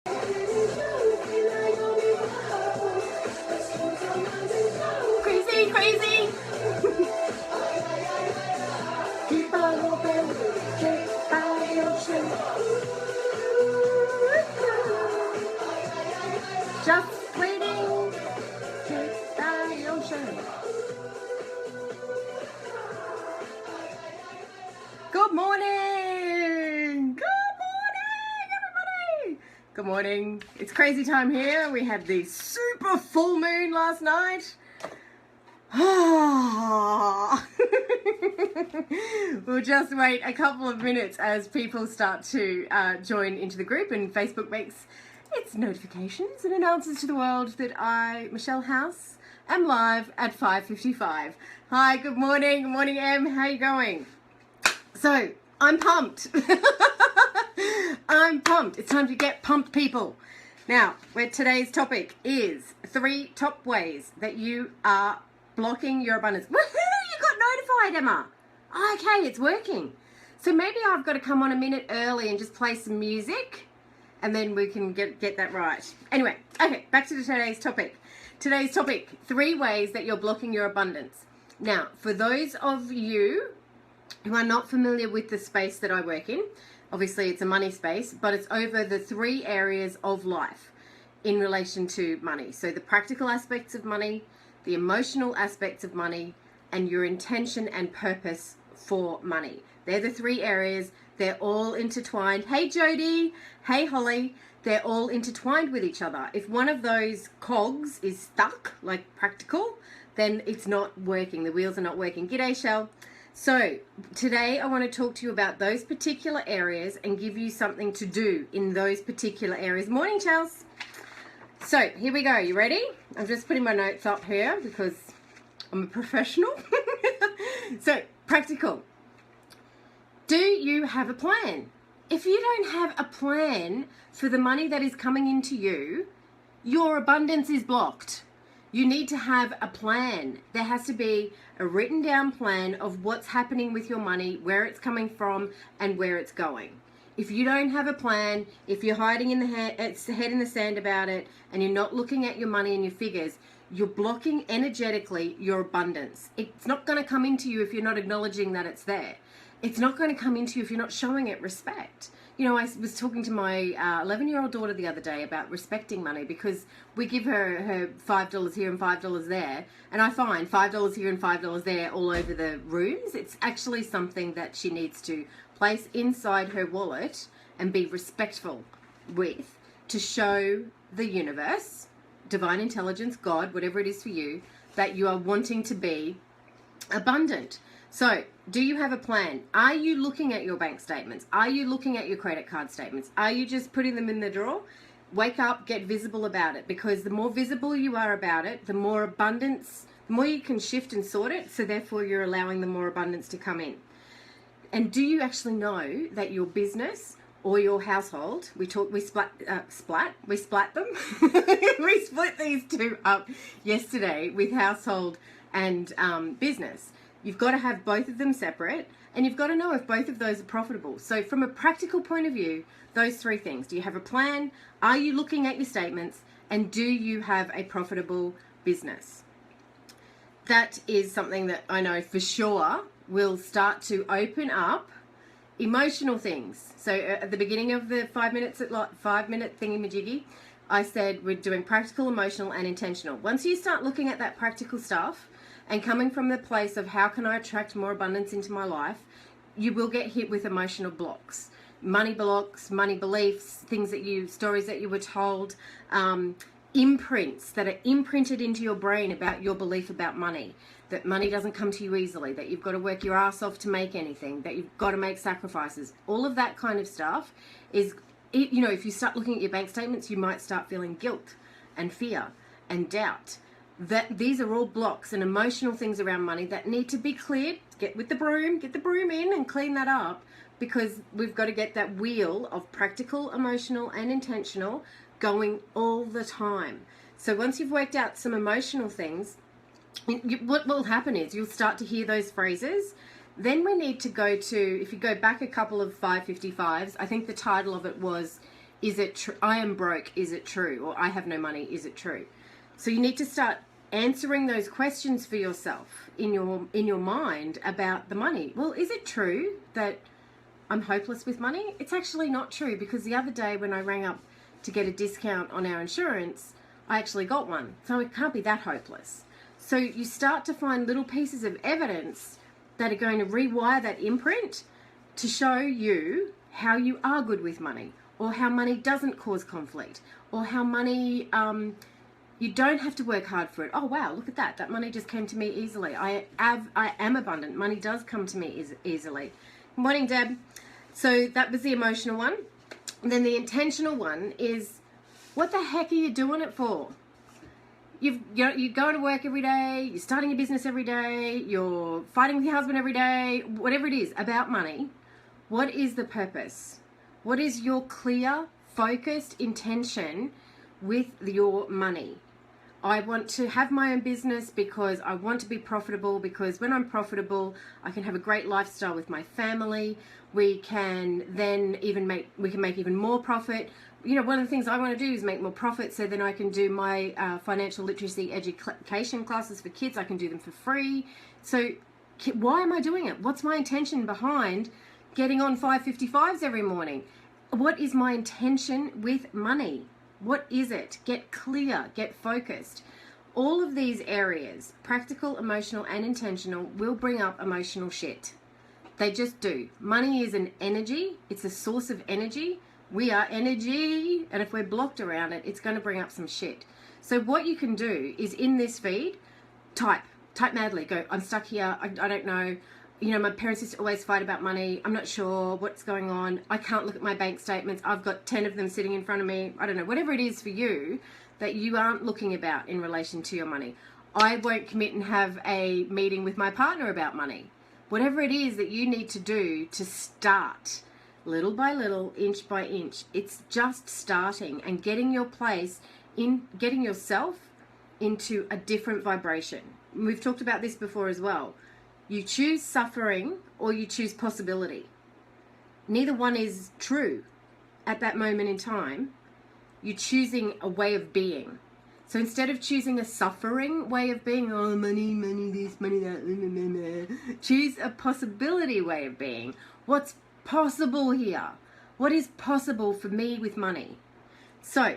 Crazy, crazy. Keep on moving, get by the ocean. Just waiting, get by the ocean. Good morning! Good morning, everybody! Good morning. It's crazy time here. We had the super full moon last night. We'll just wait a couple of minutes as people start to join into the group, and Facebook makes its notifications and announces to the world that I, Michelle House, am live at 5:55. Hi, good morning. Good morning, Em. How are you going? So, I'm pumped. I'm pumped. It's time to get pumped, people. Now, where today's topic is 3 top ways that you are blocking your abundance. Woohoo! You got notified, Emma. Okay, it's working. So maybe I've got to come on a minute early and just play some music, and then we can get that right. Anyway, okay, back to today's topic. Today's topic, 3 ways that you're blocking your abundance. Now, for those of you who are not familiar with the space that I work in, obviously it's a money space, but it's over the 3 areas of life in relation to money. So the practical aspects of money, the emotional aspects of money, and your intention and purpose for money. They're the 3 areas. They're all intertwined. Hey, Jody. Hey, Holly. They're all intertwined with each other. If one of those cogs is stuck, like practical, then it's not working. The wheels are not working. G'day, Shell. So today I want to talk to you about those particular areas and give you something to do in those particular areas. Morning, Chels. So here we go. You ready? I'm just putting my notes up here because I'm a professional. So practical. Do you have a plan? If you don't have a plan for the money that is coming into you, your abundance is blocked. You need to have a plan. There has to be a written down plan of what's happening with your money, where it's coming from, and where it's going. If you don't have a plan, if you're hiding in the head in the sand about it, and you're not looking at your money and your figures, you're blocking energetically your abundance. It's not going to come into you if you're not acknowledging that it's there. It's not going to come into you if you're not showing it respect. You know, I was talking to my 11-year-old daughter the other day about respecting money, because we give her $5 here and $5 there, and I find $5 here and $5 there all over the rooms. It's actually something that she needs to place inside her wallet and be respectful with, to show the universe, divine intelligence, God, whatever it is for you, that you are wanting to be abundant. So, do you have a plan? Are you looking at your bank statements? Are you looking at your credit card statements? Are you just putting them in the drawer? Wake up, get visible about it, because the more visible you are about it, the more abundance, the more you can shift and sort it, so therefore you're allowing the more abundance to come in. And do you actually know that your business or your household, we splat them. We split these 2 up yesterday with household and business. You've got to have both of them separate, and you've got to know if both of those are profitable. So from a practical point of view, those 3 things. Do you have a plan? Are you looking at your statements? And do you have a profitable business? That is something that I know for sure will start to open up emotional things. So at the beginning of the 5-minute thingy-majiggy, I said we're doing practical, emotional, and intentional. Once you start looking at that practical stuff, and coming from the place of how can I attract more abundance into my life, you will get hit with emotional blocks, money beliefs, stories that you were told, imprints that are imprinted into your brain about your belief about money, that money doesn't come to you easily, that you've got to work your ass off to make anything, that you've got to make sacrifices. All of that kind of stuff is, you know, if you start looking at your bank statements, you might start feeling guilt and fear and doubt. That these are all blocks and emotional things around money that need to be cleared. Get the broom in and clean that up, because we've got to get that wheel of practical, emotional, and intentional going all the time. So once you've worked out some emotional things, what will happen is you'll start to hear those phrases. Then we need to go to, if you go back a couple of 555s, I think the title of it was Is it true? I am broke. Is it true? Or I have no money. Is it true? So you need to start answering those questions for yourself in your mind about the money. Well, is it true that I'm hopeless with money? It's actually not true, because the other day when I rang up to get a discount on our insurance, I actually got one. So it can't be that hopeless. So you start to find little pieces of evidence that are going to rewire that imprint to show you how you are good with money, or how money doesn't cause conflict, or how money, you don't have to work hard for it. Oh wow, look at that. That money just came to me easily. I am abundant. Money does come to me easily. Good morning, Deb. So that was the emotional one. And then the intentional one is, what the heck are you doing it for? You're going to work every day, you're starting a business every day, you're fighting with your husband every day, whatever it is about money. What is the purpose? What is your clear, focused intention with your money? I want to have my own business because I want to be profitable, because when I'm profitable, I can have a great lifestyle with my family. We can then make even more profit. You know, one of the things I want to do is make more profit, so then I can do my financial literacy education classes for kids. I can do them for free. So why am I doing it? What's my intention behind getting on 555s every morning? What is my intention with money? What is it? Get clear, get focused. All of these areas, practical, emotional, and intentional, will bring up emotional shit. They just do. Money is an energy. It's a source of energy. We are energy. And if we're blocked around it, it's going to bring up some shit. So what you can do is, in this feed, type madly. Go, I'm stuck here. I don't know. You know, my parents used to always fight about money. I'm not sure what's going on. I can't look at my bank statements. I've got 10 of them sitting in front of me. I don't know. Whatever it is for you that you aren't looking about in relation to your money. I won't commit and have a meeting with my partner about money. Whatever it is that you need to do to start, little by little, inch by inch. It's just starting and getting your place in, getting yourself into a different vibration. We've talked about this before as well. You choose suffering or you choose possibility. Neither one is true at that moment in time. You're choosing a way of being. So instead of choosing a suffering way of being, oh, money, this, money, that, choose a possibility way of being. What's possible here? What is possible for me with money? So,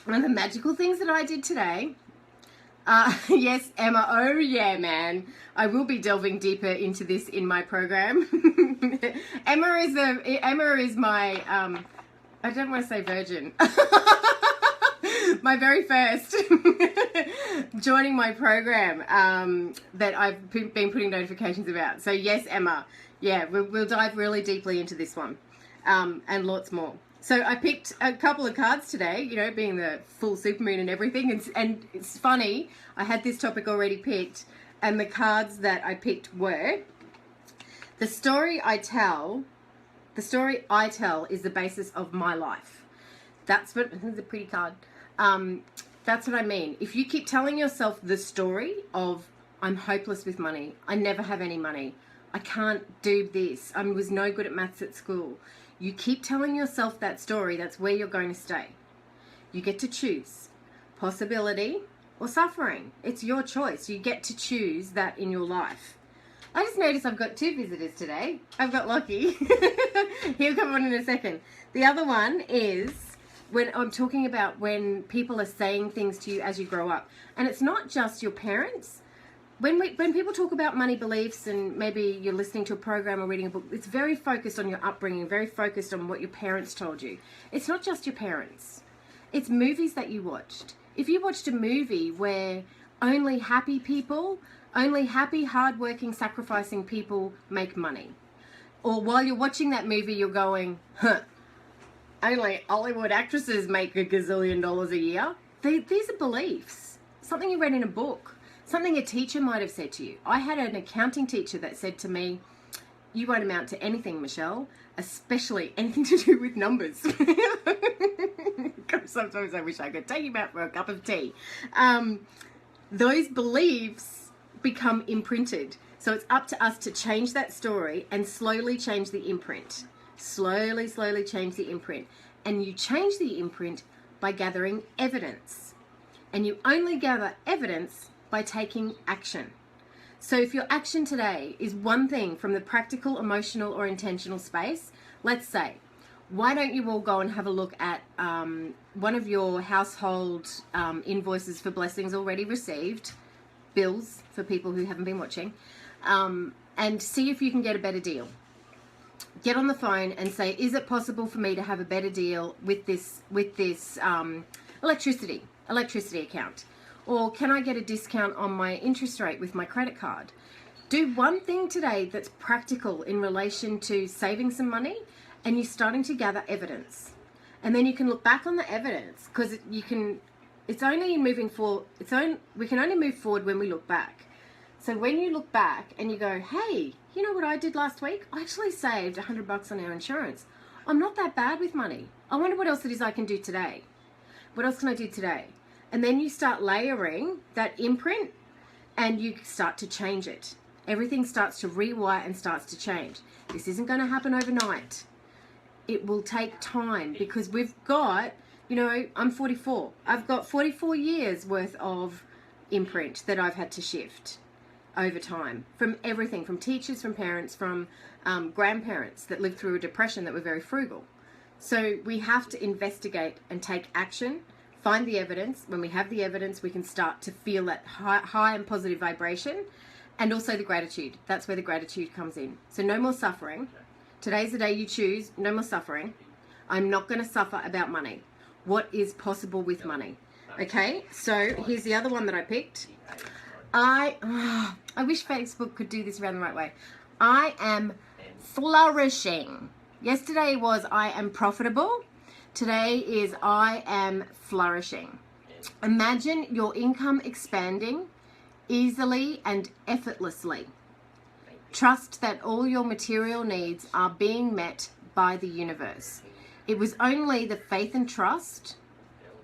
one of the magical things that I did today, yes, Emma, oh yeah, man. I will be delving deeper into this in my program. Emma is my, I don't want to say virgin. My very first joining my program that I've been putting notifications about. So yes, Emma, yeah, we'll dive really deeply into this one and lots more. So I picked a couple of cards today, you know, being the full supermoon and everything. And it's funny, I had this topic already picked, and the cards that I picked were, the story I tell is the basis of my life. That's what, this is a pretty card. That's what I mean. If you keep telling yourself the story of, I'm hopeless with money, I never have any money, I can't do this, I was no good at maths at school. You keep telling yourself that story, that's where you're going to stay. You get to choose possibility or suffering. It's your choice. You get to choose that in your life. I just noticed I've got 2 visitors today. I've got Lockie. He'll come on in a second. The other one is when I'm talking about when people are saying things to you as you grow up. And it's not just your parents. When people talk about money beliefs, and maybe you're listening to a program or reading a book, it's very focused on your upbringing, very focused on what your parents told you. It's not just your parents. It's movies that you watched. If you watched a movie where only happy people, only happy, hardworking, sacrificing people make money, or while you're watching that movie you're going, only Hollywood actresses make $1 gazillion a year. These are beliefs. Something you read in a book. Something a teacher might have said to you. I had an accounting teacher that said to me, you won't amount to anything, Michelle, especially anything to do with numbers. Sometimes I wish I could take him out for a cup of tea. Those beliefs become imprinted. So it's up to us to change that story and slowly change the imprint. Slowly change the imprint. and you change the imprint by gathering evidence. And you only gather evidence by taking action. So if your action today is one thing from the practical, emotional, or intentional space, let's say, why don't you all go and have a look at one of your household invoices for blessings already received, bills for people who haven't been watching, and see if you can get a better deal. Get on the phone and say, is it possible for me to have a better deal with this electricity account? Or can I get a discount on my interest rate with my credit card? Do one thing today that's practical in relation to saving some money, and you're starting to gather evidence. And then you can look back on the evidence, because we can only move forward when we look back. So when you look back and you go, hey, you know what I did last week? I actually saved $100 on our insurance. I'm not that bad with money. I wonder what else it is I can do today. What else can I do today? And then you start layering that imprint and you start to change it. Everything starts to rewire and starts to change. This isn't going to happen overnight. It will take time, because we've got, I'm 44. I've got 44 years worth of imprint that I've had to shift over time, from everything, from teachers, from parents, from grandparents that lived through a depression that were very frugal. So we have to investigate and take action. Find the evidence. When we have the evidence, we can start to feel that high and positive vibration, and also the gratitude. That's where the gratitude comes in. So no more suffering. Today's the day you choose. No more suffering. I'm not going to suffer about money. What is possible with money? Okay, so here's the other one that I picked. I wish Facebook could do this around the right way. I am flourishing. Yesterday was I am profitable. Today is I am flourishing. Imagine your income expanding easily and effortlessly. Trust that all your material needs are being met by the universe. It was only the faith and trust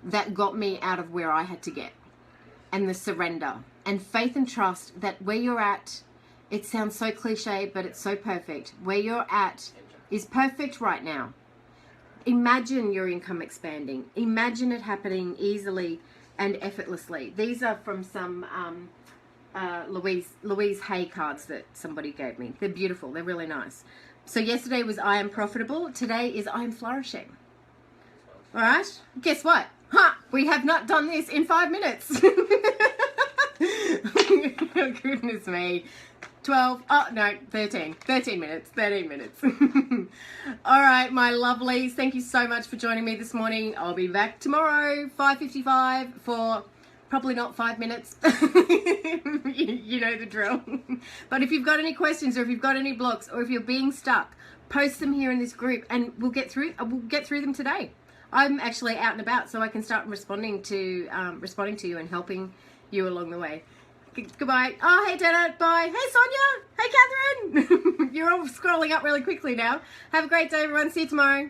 that got me out of where I had to get, and the surrender and faith and trust that where you're at, it sounds so cliche, but it's so perfect. Where you're at is perfect right now. Imagine your income expanding. Imagine it happening easily and effortlessly. These are from some Louise Hay cards that somebody gave me. They're beautiful. They're really nice. So yesterday was I am profitable. Today is I am flourishing. All right. Guess what? We have not done this in 5 minutes. Oh, goodness me. 13 minutes. All right, my lovelies, thank you so much for joining me this morning. I'll be back tomorrow, 5:55, for probably not 5 minutes. You know the drill. But if you've got any questions, or if you've got any blocks, or if you're being stuck, post them here in this group, and we'll get through them today. I'm actually out and about, so I can start responding to you and helping you along the way. Goodbye. Oh, hey, Dana. Bye. Hey, Sonia. Hey, Catherine. You're all scrolling up really quickly now. Have a great day, everyone. See you tomorrow.